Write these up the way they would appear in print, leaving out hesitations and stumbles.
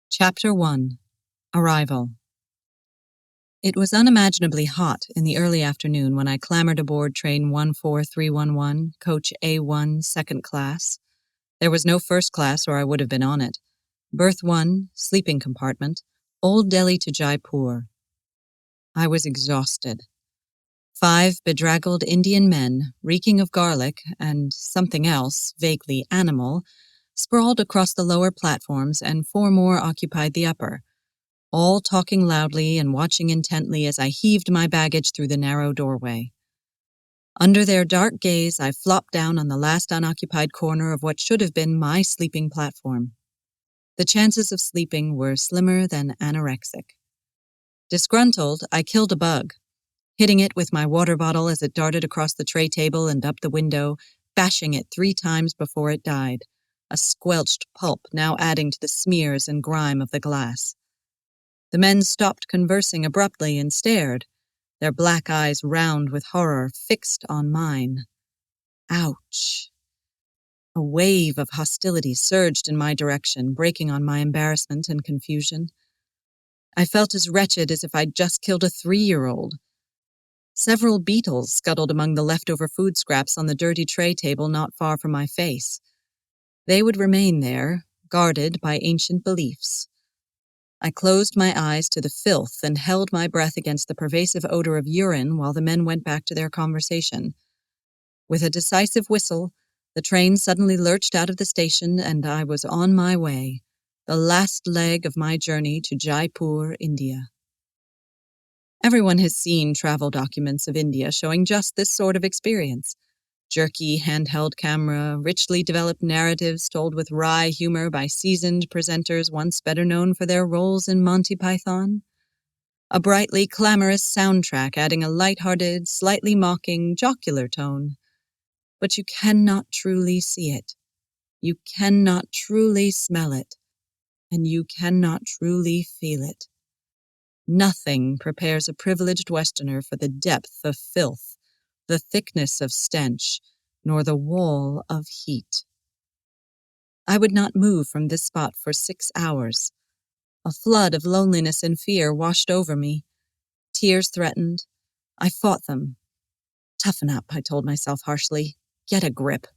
Chapter 1. Arrival. It was unimaginably hot in the early afternoon when I clambered aboard train 14311, coach A1, second class. There was no first class or I would have been on it. Berth 1, sleeping compartment, Old Delhi to Jaipur. I was exhausted. 5 bedraggled Indian men, reeking of garlic and something else, vaguely animal, sprawled across the lower platforms and 4 more occupied the upper, all talking loudly and watching intently as I heaved my baggage through the narrow doorway. Under their dark gaze, I flopped down on the last unoccupied corner of what should have been my sleeping platform. The chances of sleeping were slimmer than anorexic. Disgruntled, I killed a bug, hitting it with my water bottle as it darted across the tray table and up the window, bashing it 3 times before it died, a squelched pulp now adding to the smears and grime of the glass. The men stopped conversing abruptly and stared, their black eyes round with horror, fixed on mine. Ouch! A wave of hostility surged in my direction, breaking on my embarrassment and confusion. I felt as wretched as if I'd just killed a 3-year-old. Several beetles scuttled among the leftover food scraps on the dirty tray table not far from my face. They would remain there, guarded by ancient beliefs. I closed my eyes to the filth and held my breath against the pervasive odor of urine while the men went back to their conversation. With a decisive whistle, the train suddenly lurched out of the station and I was on my way, the last leg of my journey to Jaipur, India. Everyone has seen travel documents of India showing just this sort of experience. Jerky handheld camera, richly developed narratives told with wry humor by seasoned presenters once better known for their roles in Monty Python. A brightly clamorous soundtrack adding a light-hearted, slightly mocking, jocular tone. But you cannot truly see it. You cannot truly smell it. And you cannot truly feel it. Nothing prepares a privileged Westerner for the depth of filth, the thickness of stench, nor the wall of heat. I would not move from this spot for 6 hours. A flood of loneliness and fear washed over me. Tears threatened. I fought them. Toughen up, I told myself harshly. Get a grip.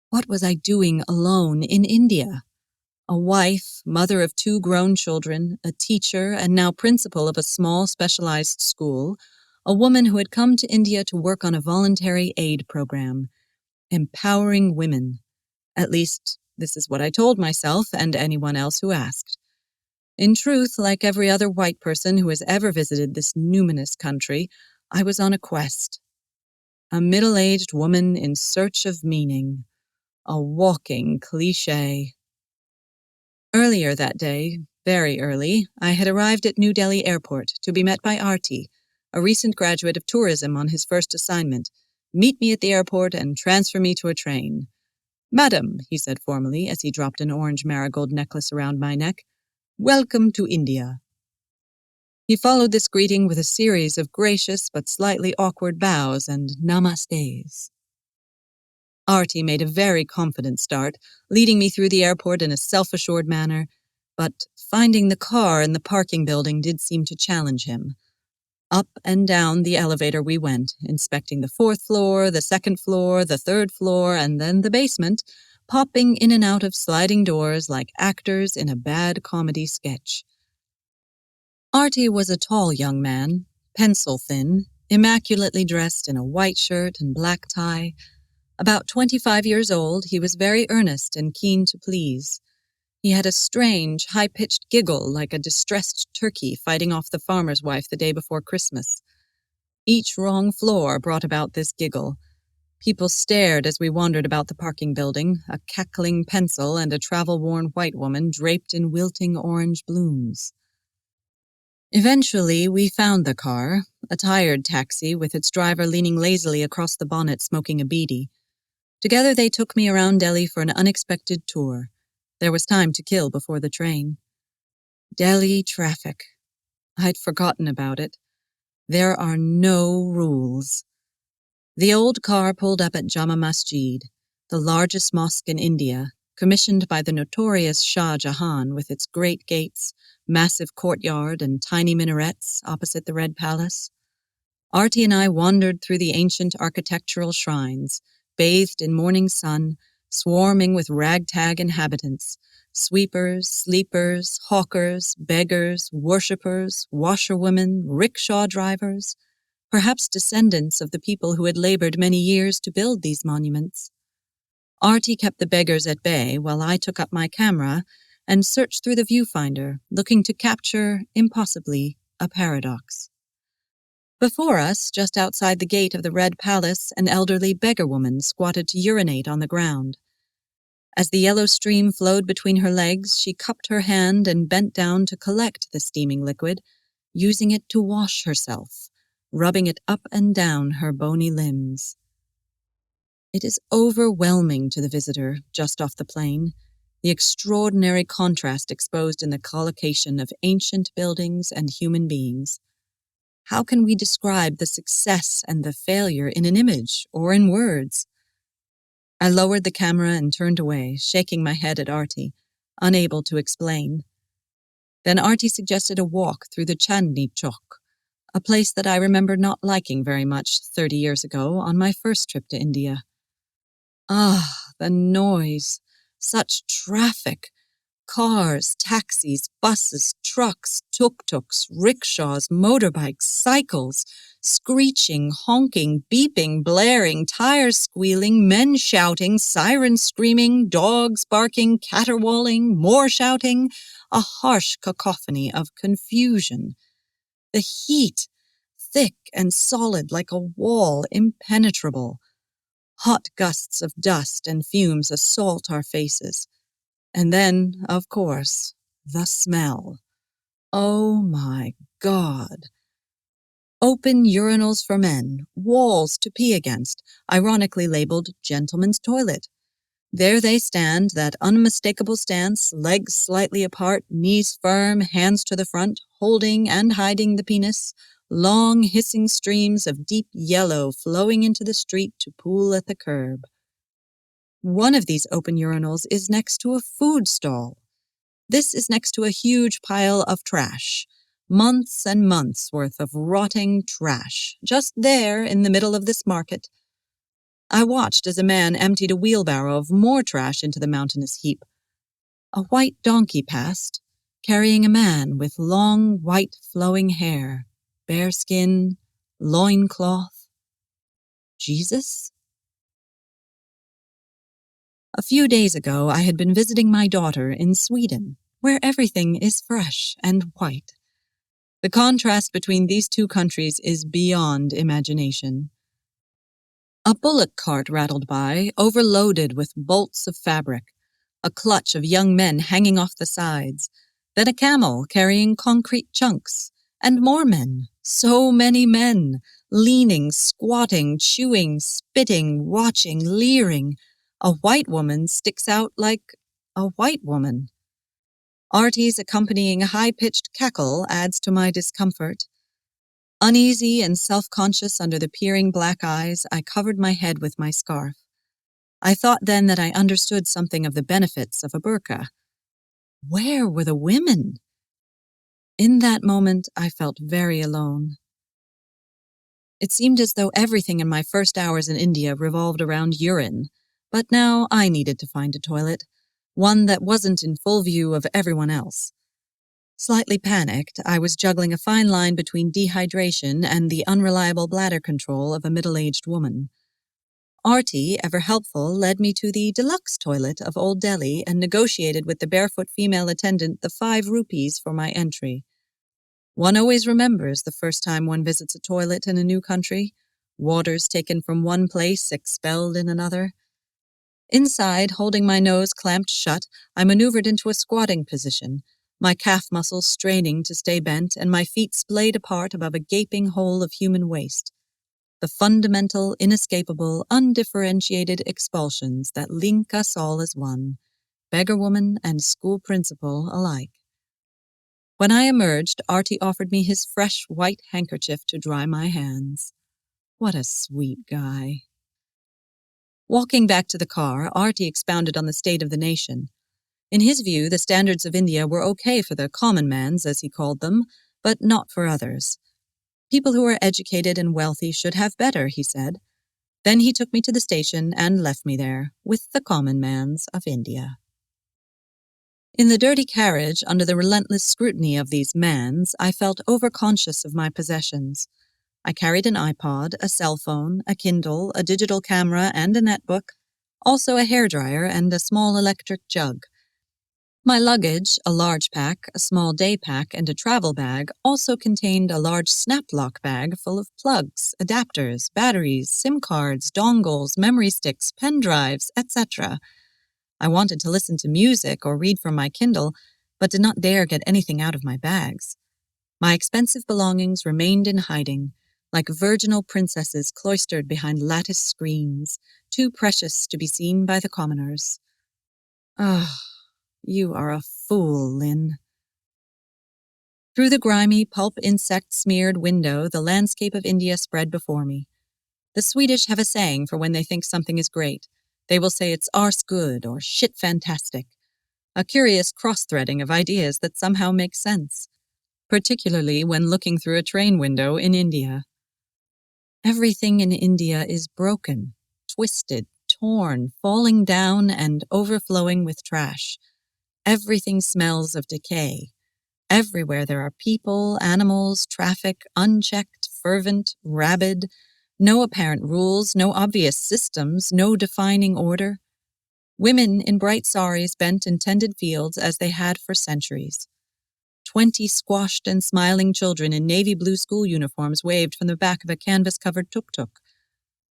What was I doing alone in India? A wife, mother of 2 grown children, a teacher, and now principal of a small specialized school, a woman who had come to India to work on a voluntary aid program, empowering women. At least, this is what I told myself and anyone else who asked. In truth, like every other white person who has ever visited this numinous country, I was on a quest. A middle-aged woman in search of meaning. A walking cliché. Earlier that day, very early, I had arrived at New Delhi Airport to be met by Arti, a recent graduate of tourism on his first assignment. Meet me at the airport and transfer me to a train. Madam, he said formally as he dropped an orange marigold necklace around my neck, welcome to India. He followed this greeting with a series of gracious but slightly awkward bows and namastes. Arti made a very confident start, leading me through the airport in a self-assured manner, but finding the car in the parking building did seem to challenge him. Up and down the elevator we went, inspecting the 4th floor, the 2nd floor, the 3rd floor, and then the basement, popping in and out of sliding doors like actors in a bad comedy sketch. Arti was a tall young man, pencil-thin, immaculately dressed in a white shirt and black tie. About 25 years old, he was very earnest and keen to please. He had a strange, high-pitched giggle like a distressed turkey fighting off the farmer's wife the day before Christmas. Each wrong floor brought about this giggle. People stared as we wandered about the parking building, a cackling pencil and a travel-worn white woman draped in wilting orange blooms. Eventually, we found the car, a tired taxi with its driver leaning lazily across the bonnet smoking a beedi. Together they took me around Delhi for an unexpected tour. There was time to kill before the train. Delhi traffic. I'd forgotten about it. There are no rules. The old car pulled up at Jama Masjid, the largest mosque in India, commissioned by the notorious Shah Jahan with its great gates, massive courtyard, and tiny minarets opposite the Red Palace. Artie and I wandered through the ancient architectural shrines, bathed in morning sun, swarming with ragtag inhabitants, sweepers, sleepers, hawkers, beggars, worshippers, washerwomen, rickshaw drivers, perhaps descendants of the people who had labored many years to build these monuments. Artie kept the beggars at bay while I took up my camera and searched through the viewfinder, looking to capture, impossibly, a paradox. Before us, just outside the gate of the Red Palace, an elderly beggar woman squatted to urinate on the ground. As the yellow stream flowed between her legs, she cupped her hand and bent down to collect the steaming liquid, using it to wash herself, rubbing it up and down her bony limbs. It is overwhelming to the visitor, just off the plain, the extraordinary contrast exposed in the collocation of ancient buildings and human beings. How can we describe the success and the failure in an image or in words? I lowered the camera and turned away, shaking my head at Artie, unable to explain. Then Artie suggested a walk through the Chandni Chowk, a place that I remember not liking very much 30 years ago on my first trip to India. Ah, the noise, such traffic. Cars, taxis, buses, trucks, tuk-tuks, rickshaws, motorbikes, cycles, screeching, honking, beeping, blaring, tires squealing, men shouting, sirens screaming, dogs barking, caterwauling, more shouting, a harsh cacophony of confusion. The heat, thick and solid like a wall, impenetrable. Hot gusts of dust and fumes assault our faces. And then, of course, the smell. Oh my God. Open urinals for men, walls to pee against, ironically labeled gentleman's toilet. There they stand, that unmistakable stance, legs slightly apart, knees firm, hands to the front, holding and hiding the penis, long hissing streams of deep yellow flowing into the street to pool at the curb. One of these open urinals is next to a food stall. This is next to a huge pile of trash. Months and months worth of rotting trash, just there in the middle of this market. I watched as a man emptied a wheelbarrow of more trash into the mountainous heap. A white donkey passed, carrying a man with long, white, flowing hair, bare skin, loincloth. Jesus? A few days ago, I had been visiting my daughter in Sweden, where everything is fresh and white. The contrast between these two countries is beyond imagination. A bullock cart rattled by, overloaded with bolts of fabric, a clutch of young men hanging off the sides, then a camel carrying concrete chunks, and more men, so many men, leaning, squatting, chewing, spitting, watching, leering. A white woman sticks out like a white woman. Artie's accompanying high-pitched cackle adds to my discomfort. Uneasy and self-conscious under the peering black eyes, I covered my head with my scarf. I thought then that I understood something of the benefits of a burqa. Where were the women? In that moment, I felt very alone. It seemed as though everything in my first hours in India revolved around urine, but now I needed to find a toilet, one that wasn't in full view of everyone else. Slightly panicked, I was juggling a fine line between dehydration and the unreliable bladder control of a middle-aged woman. Artie, ever helpful, led me to the deluxe toilet of Old Delhi and negotiated with the barefoot female attendant the 5 rupees for my entry. One always remembers the first time one visits a toilet in a new country, waters taken from one place expelled in another. Inside, holding my nose clamped shut, I maneuvered into a squatting position, my calf muscles straining to stay bent and my feet splayed apart above a gaping hole of human waste. The fundamental, inescapable, undifferentiated expulsions that link us all as one, beggar woman and school principal alike. When I emerged, Artie offered me his fresh white handkerchief to dry my hands. What a sweet guy. Walking back to the car, Artie expounded on the state of the nation. In his view, the standards of India were okay for the common mans, as he called them, but not for others. People who are educated and wealthy should have better, he said. Then he took me to the station and left me there, with the common mans of India. In the dirty carriage, under the relentless scrutiny of these mans, I felt overconscious of my possessions. I carried an iPod, a cell phone, a Kindle, a digital camera, and a netbook, also a hairdryer and a small electric jug. My luggage, a large pack, a small day pack, and a travel bag also contained a large snap-lock bag full of plugs, adapters, batteries, SIM cards, dongles, memory sticks, pen drives, etc. I wanted to listen to music or read from my Kindle, but did not dare get anything out of my bags. My expensive belongings remained in hiding, like virginal princesses cloistered behind lattice screens, too precious to be seen by the commoners. Ah, you are a fool, Lynn. Through the grimy, pulp insect-smeared window, the landscape of India spread before me. The Swedish have a saying for when they think something is great. They will say it's arse good or shit fantastic. A curious cross-threading of ideas that somehow makes sense, particularly when looking through a train window in India. Everything in India is broken, twisted, torn, falling down, and overflowing with trash. Everything smells of decay. Everywhere there are people, animals, traffic, unchecked, fervent, rabid, no apparent rules, no obvious systems, no defining order. Women in bright saris bent in tended fields as they had for centuries. 20 squashed and smiling children in navy blue school uniforms waved from the back of a canvas-covered tuk-tuk.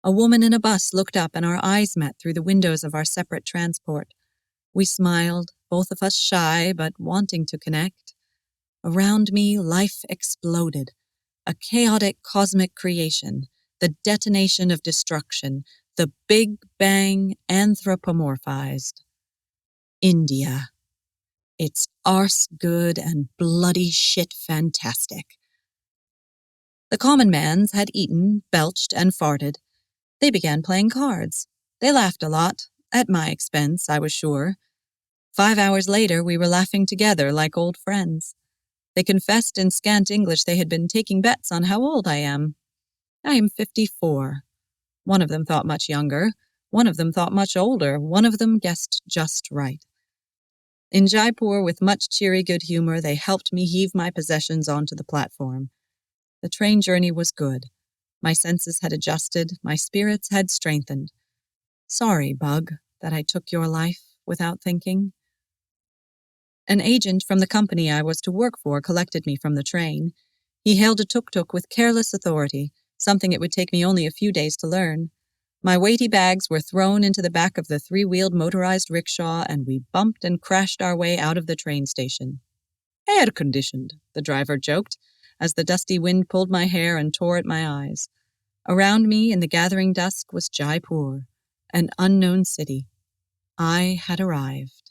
A woman in a bus looked up and our eyes met through the windows of our separate transport. We smiled, both of us shy but wanting to connect. Around me, life exploded. A chaotic cosmic creation, the detonation of destruction, the Big Bang anthropomorphized. India. It's arse good and bloody shit fantastic. The common mans had eaten, belched, and farted. They began playing cards. They laughed a lot, at my expense, I was sure. 5 hours later, we were laughing together like old friends. They confessed in scant English they had been taking bets on how old I am. I am 54. One of them thought much younger. One of them thought much older. One of them guessed just right. In Jaipur, with much cheery good humor, they helped me heave my possessions onto the platform. The train journey was good. My senses had adjusted, my spirits had strengthened. Sorry, Bug, that I took your life without thinking. An agent from the company I was to work for collected me from the train. He hailed a tuk-tuk with careless authority, something it would take me only a few days to learn. My weighty bags were thrown into the back of the three-wheeled motorized rickshaw, and we bumped and crashed our way out of the train station. Air-conditioned, the driver joked, as the dusty wind pulled my hair and tore at my eyes. Around me in the gathering dusk was Jaipur, an unknown city. I had arrived.